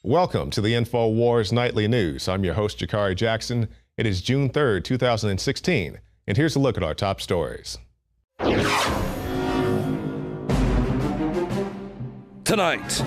Welcome to the INFOWARS Nightly News. I'm your host, Jakari Jackson. It is June 3rd, 2016, and here's a look at our top stories. Tonight,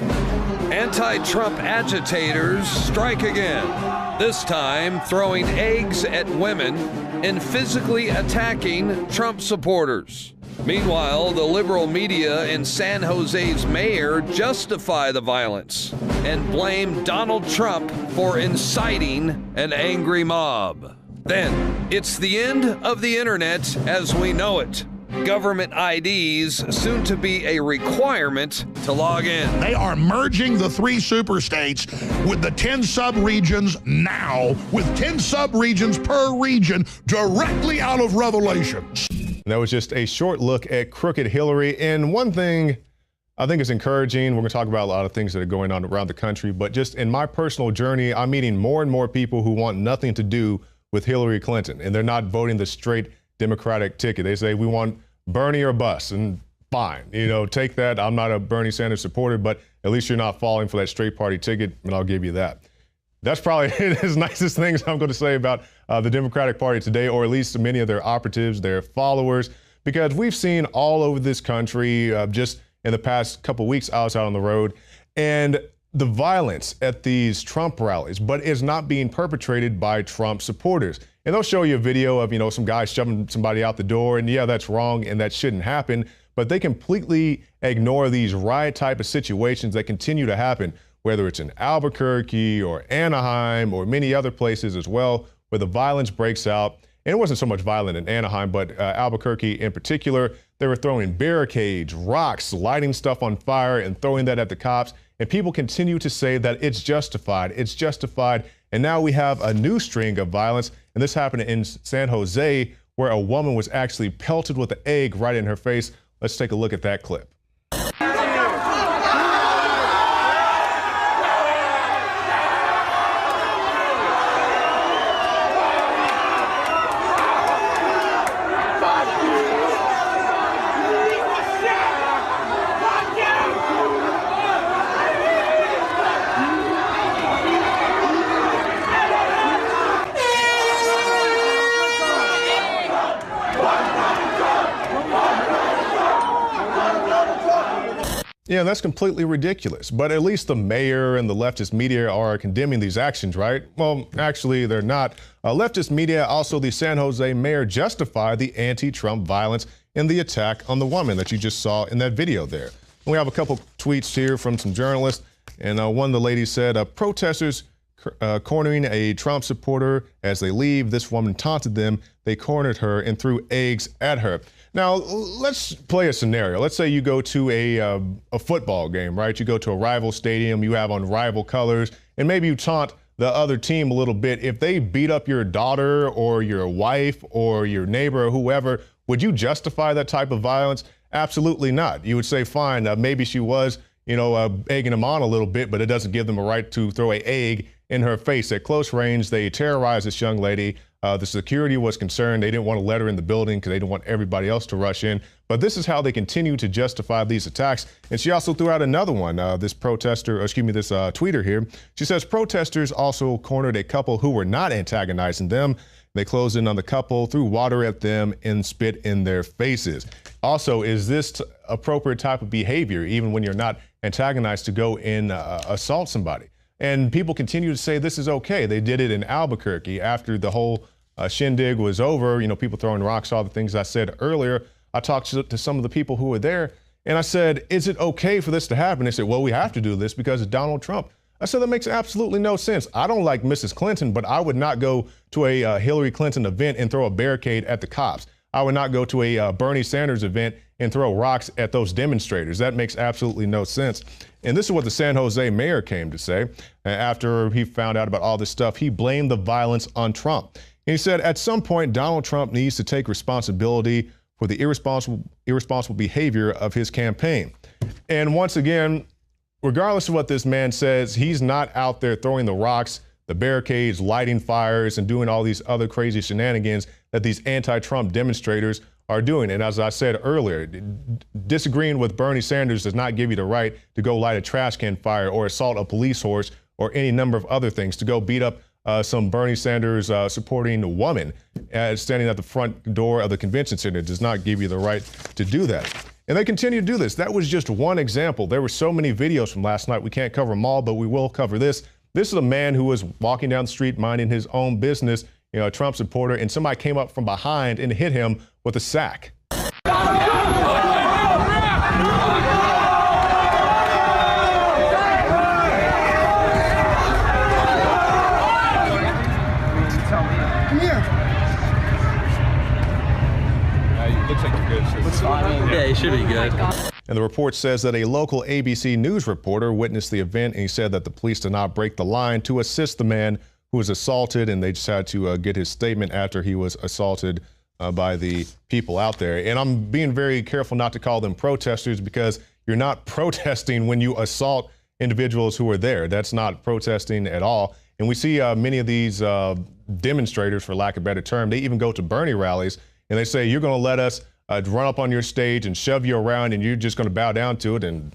anti-Trump agitators strike again, this time throwing eggs at women and physically attacking Trump supporters. Meanwhile, the liberal media in San Jose's mayor justify the violence and blame Donald Trump for inciting an angry mob. Then, it's the end of the internet as we know it. Government IDs soon to be a requirement to log in. They are merging the 3 super states with the 10 sub-regions now, with 10 sub-regions per region directly out of Revelations. That was just a short look at crooked Hillary. And one thing I think is encouraging, we're going to talk about a lot of things that are going on around the country, but just in my personal journey, I'm meeting more and more people who want nothing to do with Hillary Clinton, and they're not voting the straight Democratic ticket. They say, we want Bernie or bust, and fine, take that. I'm not a Bernie Sanders supporter, but at least you're not falling for that straight party ticket, and I'll give you that. That's probably the nicest things I'm going to say about the Democratic Party today, or at least many of their operatives, their followers, because we've seen all over this country just in the past couple weeks. I was out on the road, and the violence at these Trump rallies, but it's not being perpetrated by Trump supporters. And they'll show you a video of, some guy shoving somebody out the door, and yeah, that's wrong and that shouldn't happen, but they completely ignore these riot type of situations that continue to happen, whether it's in Albuquerque or Anaheim or many other places as well, where the violence breaks out. And it wasn't so much violent in Anaheim, but Albuquerque in particular. They were throwing barricades, rocks, lighting stuff on fire and throwing that at the cops. And people continue to say that it's justified. It's justified. And now we have a new string of violence. And this happened in San Jose, where a woman was actually pelted with an egg right in her face. Let's take a look at that clip. Yeah, that's completely ridiculous. But at least the mayor and the leftist media are condemning these actions, right? Well, actually, they're not. Leftist media, also the San Jose mayor, justify the anti-Trump violence in the attack on the woman that you just saw in that video there. And we have a couple tweets here from some journalists. And one of the ladies said, protesters cornering a Trump supporter as they leave. This woman taunted them. They cornered her and threw eggs at her. Now, let's play a scenario. Let's say you go to a football game, right? You go to a rival stadium, you have on rival colors, and maybe you taunt the other team a little bit. If they beat up your daughter or your wife or your neighbor or whoever, would you justify that type of violence? Absolutely not. You would say, fine, maybe she was, egging them on a little bit, but it doesn't give them a right to throw an egg in her face. At close range, they terrorized this young lady. The security was concerned. They didn't want to let her in the building because they didn't want everybody else to rush in. But this is how they continue to justify these attacks. And she also threw out another one. This tweeter here. She says protesters also cornered a couple who were not antagonizing them. They closed in on the couple, threw water at them, and spit in their faces. Also, is this appropriate type of behavior, even when you're not antagonized, to go and assault somebody? And people continue to say this is okay. They did it in Albuquerque after the whole shindig was over, people throwing rocks, all the things I said earlier. I talked to some of the people who were there, and I said, is it okay for this to happen? They said, well, we have to do this because it's Donald Trump. I said, that makes absolutely no sense. I don't like Mrs. Clinton, but I would not go to a Hillary Clinton event and throw a barricade at the cops. I would not go to a Bernie Sanders event and throw rocks at those demonstrators. That makes absolutely no sense. And this is what the San Jose mayor came to say. After he found out about all this stuff, he blamed the violence on Trump. And he said, at some point, Donald Trump needs to take responsibility for the irresponsible behavior of his campaign. And once again, regardless of what this man says, he's not out there throwing the rocks, the barricades, lighting fires, and doing all these other crazy shenanigans that these anti-Trump demonstrators are doing. And as I said earlier, disagreeing with Bernie Sanders does not give you the right to go light a trash can fire or assault a police horse or any number of other things to go beat up some Bernie Sanders supporting woman standing at the front door of the convention center. It does not give you the right to do that. And they continue to do this. That was just one example. There were so many videos from last night. We can't cover them all, but we will cover this. This is a man who was walking down the street minding his own business, a Trump supporter, and somebody came up from behind and hit him with a sack. Looks like you're good. Yeah, you should be good. And the report says that a local ABC News reporter witnessed the event, and he said that the police did not break the line to assist the man who was assaulted, and they just had to get his statement after he was assaulted by the people out there. And I'm being very careful not to call them protesters, because you're not protesting when you assault individuals who are there. That's not protesting at all. And we see many of these demonstrators, for lack of a better term, they even go to Bernie rallies and they say, you're going to let us run up on your stage and shove you around and you're just going to bow down to it. And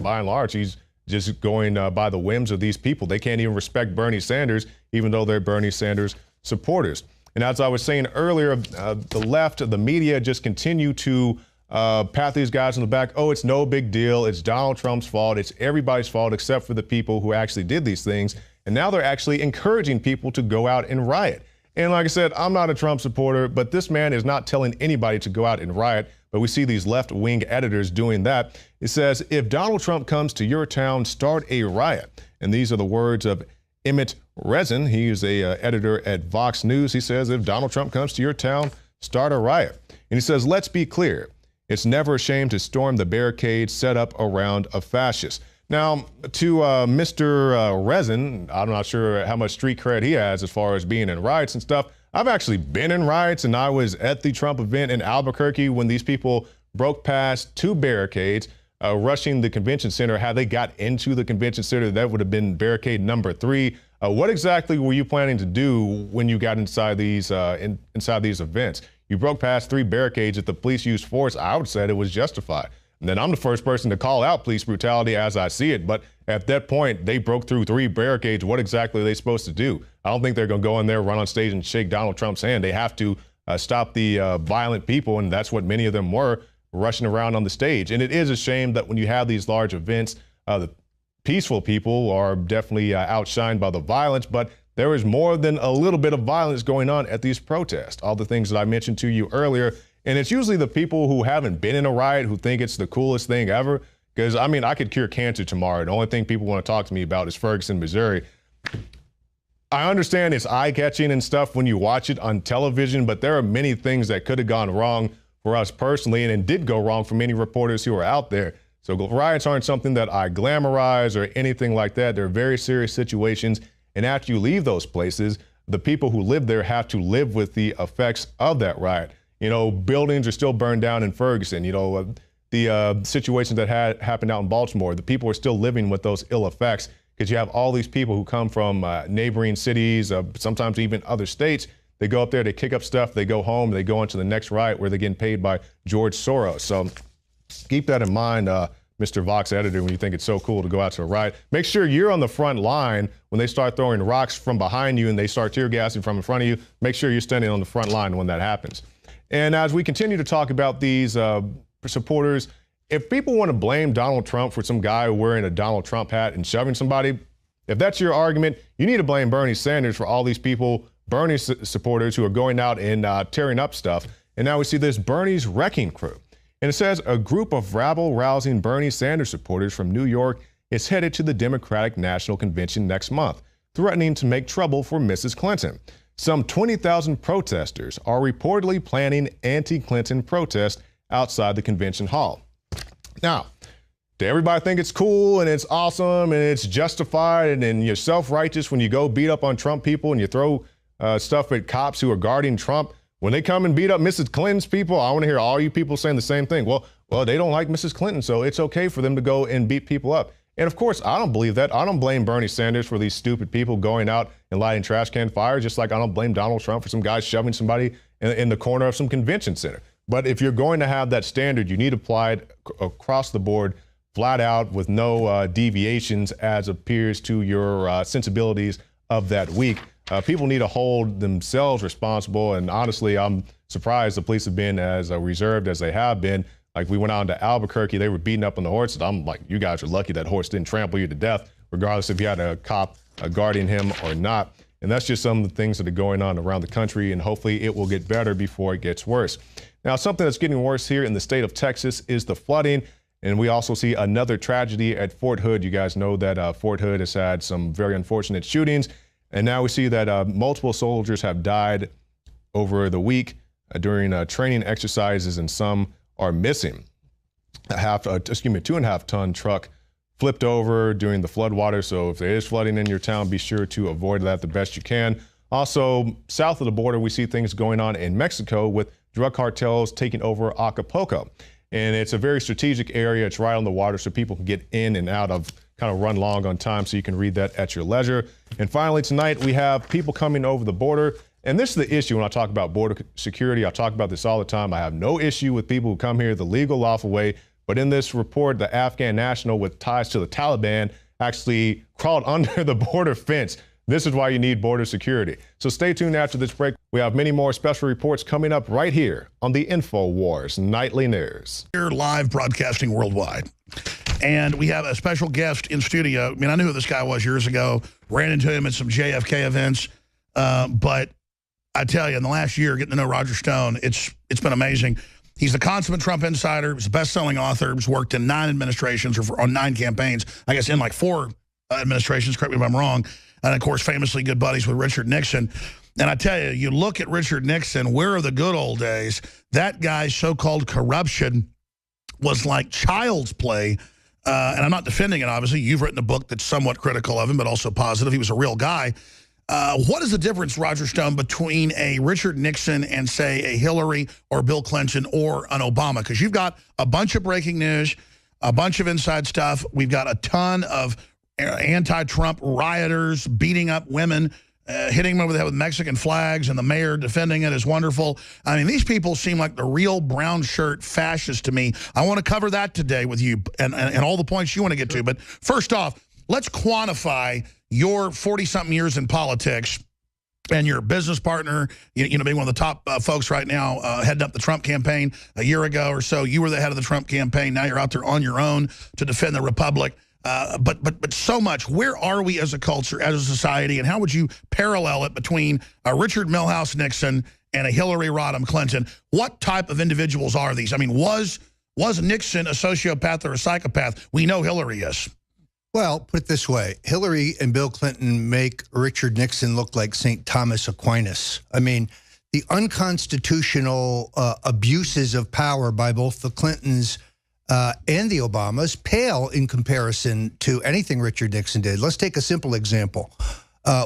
by and large, he's just going by the whims of these people. They can't even respect Bernie Sanders, even though they're Bernie Sanders supporters. And as I was saying earlier, the left, the media just continue to pat these guys on the back. Oh, it's no big deal. It's Donald Trump's fault. It's everybody's fault except for the people who actually did these things. And now they're actually encouraging people to go out and riot. And like I said, I'm not a Trump supporter, but this man is not telling anybody to go out and riot. But we see these left-wing editors doing that. It says, if Donald Trump comes to your town, start a riot. And these are the words of Emmett Resin. He is a editor at Vox News. He says, if Donald Trump comes to your town, start a riot. And he says, let's be clear. It's never a shame to storm the barricades set up around a fascist. Now, to Mr. Resin, I'm not sure how much street cred he has as far as being in riots and stuff. I've actually been in riots, and I was at the Trump event in Albuquerque when these people broke past two barricades, rushing the convention center. How they got into the convention center, that would have been barricade number 3. What exactly were you planning to do when you got inside these inside these events? You broke past 3 barricades. If the police used force, I would say it was justified. And then I'm the first person to call out police brutality as I see it. But at that point, they broke through 3 barricades. What exactly are they supposed to do? I don't think they're going to go in there, run on stage and shake Donald Trump's hand. They have to stop the violent people. And that's what many of them were, rushing around on the stage. And it is a shame that when you have these large events, the peaceful people are definitely outshined by the violence. But there is more than a little bit of violence going on at these protests. All the things that I mentioned to you earlier. And it's usually the people who haven't been in a riot who think it's the coolest thing ever. Because, I mean, I could cure cancer tomorrow. The only thing people want to talk to me about is Ferguson, Missouri. I understand it's eye-catching and stuff when you watch it on television, but there are many things that could have gone wrong for us personally, and it did go wrong for many reporters who are out there. So riots aren't something that I glamorize or anything like that. They're very serious situations. And after you leave those places, the people who live there have to live with the effects of that riot. You know, buildings are still burned down in Ferguson. You know, the situations that had happened out in Baltimore, the people are still living with those ill effects because you have all these people who come from neighboring cities, sometimes even other states. They go up there, they kick up stuff, they go home, they go into the next riot where they're getting paid by George Soros. So keep that in mind, Mr. Vox editor, when you think it's so cool to go out to a riot. Make sure you're on the front line when they start throwing rocks from behind you and they start tear gassing from in front of you. Make sure you're standing on the front line when that happens. And as we continue to talk about these supporters, if people want to blame Donald Trump for some guy wearing a Donald Trump hat and shoving somebody, if that's your argument, you need to blame Bernie Sanders for all these people, Bernie supporters who are going out and tearing up stuff. And now we see this Bernie's wrecking crew. And it says a group of rabble-rousing Bernie Sanders supporters from New York is headed to the Democratic National Convention next month, threatening to make trouble for Mrs. Clinton. Some 20,000 protesters are reportedly planning anti-Clinton protests outside the convention hall. Now, do everybody think it's cool and it's awesome and it's justified and you're self-righteous when you go beat up on Trump people and you throw stuff at cops who are guarding Trump? When they come and beat up Mrs. Clinton's people, I want to hear all you people saying the same thing. Well, they don't like Mrs. Clinton, so it's okay for them to go and beat people up. And of course, I don't believe that. I don't blame Bernie Sanders for these stupid people going out and lighting trash can fires, just like I don't blame Donald Trump for some guy shoving somebody in the corner of some convention center. But if you're going to have that standard, you need to apply it across the board flat out with no deviations as appears to your sensibilities of that week. People need to hold themselves responsible, and honestly, I'm surprised the police have been as reserved as they have been. Like, we went out into Albuquerque, they were beating up on the horses. I'm like, you guys are lucky that horse didn't trample you to death, regardless if you had a cop guarding him or not. And that's just some of the things that are going on around the country, and hopefully it will get better before it gets worse. Now, something that's getting worse here in the state of Texas is the flooding, and we also see another tragedy at Fort Hood. You guys know that Fort Hood has had some very unfortunate shootings, and now we see that multiple soldiers have died over the week during training exercises, and some are missing. A 2.5-ton truck flipped over during the floodwater. So if there is flooding in your town, be sure to avoid that the best you can. Also, south of the border, we see things going on in Mexico with drug cartels taking over Acapulco. And it's a very strategic area. It's right on the water, so people can get in and out of, kind of run long on time, so you can read that at your leisure. And finally, tonight, we have people coming over the border. And this is the issue when I talk about border security. I talk about this all the time. I have no issue with people who come here the legal, lawful way. But in this report, the Afghan national with ties to the Taliban actually crawled under the border fence. This is why you need border security. So stay tuned after this break. We have many more special reports coming up right here on the INFOWARS Nightly News. We're live broadcasting worldwide. And we have a special guest in studio. I mean, I knew who this guy was years ago, ran into him at some JFK events. But I tell you, in the last year, getting to know Roger Stone, it's been amazing. He's the consummate Trump insider. He's a best-selling author. He's worked in 9 administrations, or on 9 campaigns. I guess in like 4 administrations, correct me if I'm wrong. And, of course, famously good buddies with Richard Nixon. And I tell you, you look at Richard Nixon, where are the good old days? That guy's so-called corruption was like child's play. And I'm not defending it, obviously. You've written a book that's somewhat critical of him, but also positive. He was a real guy. What is the difference, Roger Stone, between a Richard Nixon and, say, a Hillary or Bill Clinton or an Obama? Because you've got a bunch of breaking news, a bunch of inside stuff. We've got a ton of anti-Trump rioters beating up women, hitting them over the head with Mexican flags, and the mayor defending it is wonderful. I mean, these people seem like the real brown shirt fascists to me. I want to cover that today with you and all the points you want to get to. But first off, let's quantify your 40-something years in politics and your business partner, you know, being one of the top folks right now, heading up the Trump campaign a year ago or so. You were the head of the Trump campaign. Now you're out there on your own to defend the Republic. But so much. Where are we as a culture, as a society, and how would you parallel it between a Richard Milhouse Nixon and a Hillary Rodham Clinton? What type of individuals are these? I mean, was Nixon a sociopath or a psychopath? We know Hillary is. Well, put it this way. Hillary and Bill Clinton make Richard Nixon look like St. Thomas Aquinas. I mean, the unconstitutional abuses of power by both the Clintons and the Obamas pale in comparison to anything Richard Nixon did. Let's take a simple example.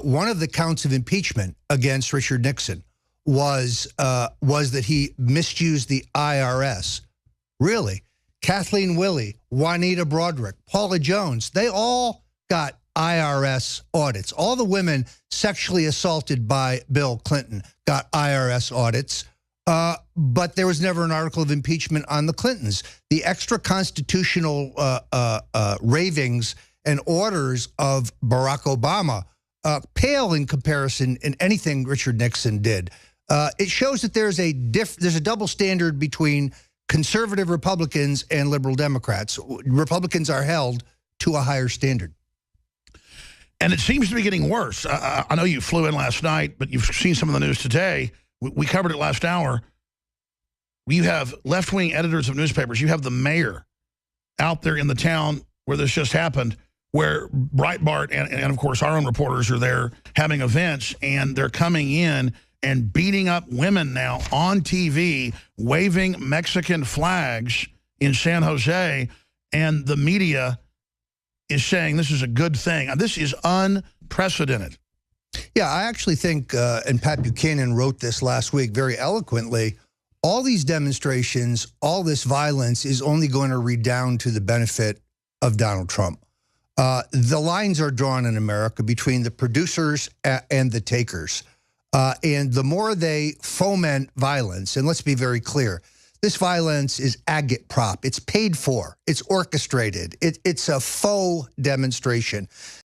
One of the counts of impeachment against Richard Nixon was that he misused the IRS. Really? Kathleen Willey, Juanita Broderick, Paula Jones, they all got IRS audits. All the women sexually assaulted by Bill Clinton got IRS audits. But there was never an article of impeachment on the Clintons. The extra constitutional ravings and orders of Barack Obama pale in comparison in anything Richard Nixon did. It shows that there's a double standard between conservative Republicans and liberal Democrats. Republicans are held to a higher standard. And it seems to be getting worse. I know you flew in last night, but you've seen some of the news today. We covered it last hour. You have left-wing editors of newspapers. You have the mayor out there in the town where this just happened, where Breitbart and of course, our own reporters are there having events, and they're coming in and beating up women now on TV, waving Mexican flags in San Jose, and the media is saying this is a good thing. This is unprecedented. Yeah, I actually think, and Pat Buchanan wrote this last week very eloquently, all these demonstrations, all this violence is only going to redound to the benefit of Donald Trump. The lines are drawn in America between the producers and the takers. And the more they foment violence, and let's be very clear, This violence is agitprop. It's paid for. It's orchestrated. It's a faux demonstration.